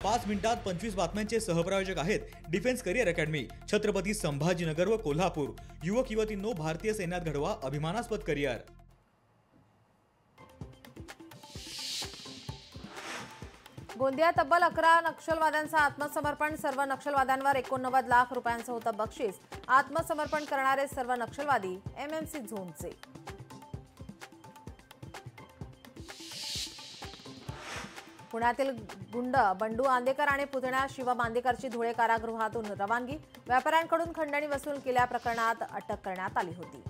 5 मिनिटात 25 बातम्यांचे सहप्रायोजक आहेत defence career academy, Chhatrapati Sambhajinagar व कोल्हापूर। युवक युवतींनो, भारतीय सैन्यात घडवा अभिमानास्पद करिअर। गोंदिया तब्बल 11 नक्षलवाद्यांचा आत्मसमर्पण। सर्व नक्षलवाद्यांवर 89 लाख रुपयांचं होतं बक्षीस। आत्मसमर्पण करणारे सर्व नक्षलवादी एमएमसी झोनचे। पुण्यातील गुंड बंडू आंदेकर आणि पुतण्या शिव बांदेकरची धुळे कारागृहातून रवानगी। व्यापाऱ्यांकडून खंडणी वसूल केल्या प्रकरणात अटक करण्यात आली होती।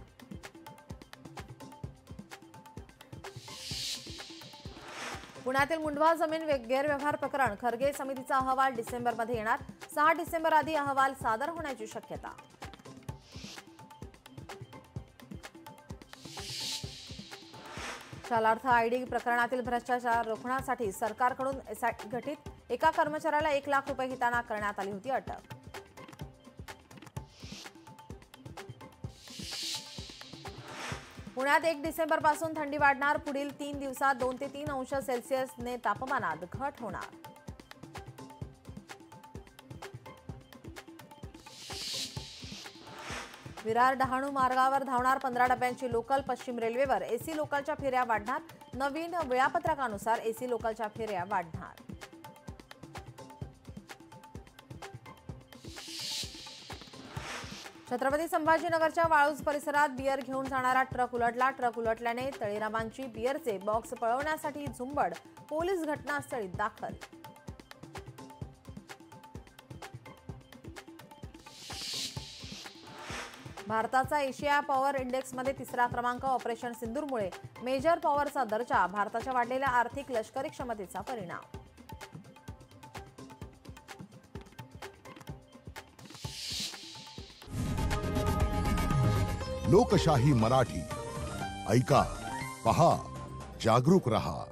पुण्यातील मुंढवा जमीन गैरव्यवहार प्रकरण खरगे समितीचा अहवाल डिसेंबरमध्ये येणार। 6 डिसेंबर आधी अहवाल सादर होण्याची शक्यता। शालार्थ आयडी प्रकरणातील भ्रष्टाचार रोखण्यासाठी सरकारकडून एसआयटी गठीत। एका कर्मचाऱ्याला 1 लाख रुपये घेताना करण्यात आली होती अटक। पुण्यात 1 डिसेंबर पासून थंडी वाढणार। पुढील 3 दिवसात 2 ते 3 अंश सेल्सिअसने तापमानात घट होणार। विरार डहाणू मार्गावर धावणार 15 डब्यांची लोकल। पश्चिम रेल्वेवर एसी लोकलच्या फेऱ्या वाढणार। नवीन वेळापत्रकानुसार एसी लोकलच्या फेऱ्या वाढणार। छत्रपती संभाजीनगरच्या वाळूज परिसरात बियर घेऊन जाणारा ट्रक उलटला। ट्रक उलटल्याने तळीरामांची बियरचे बॉक्स पळवण्यासाठी झुंबड। पोलीस घटनास्थळी दाखल। भारताचा एशिया पॉवर इंडेक्समध्ये 3रा क्रमांक। ऑपरेशन सिंदूरमुळे मेजर पॉवरचा दर्जा। भारताच्या वाढलेल्या आर्थिक लष्करी क्षमतेचा परिणाम। लोकशाही मराठी ऐका, पहा, जागरूक रहा।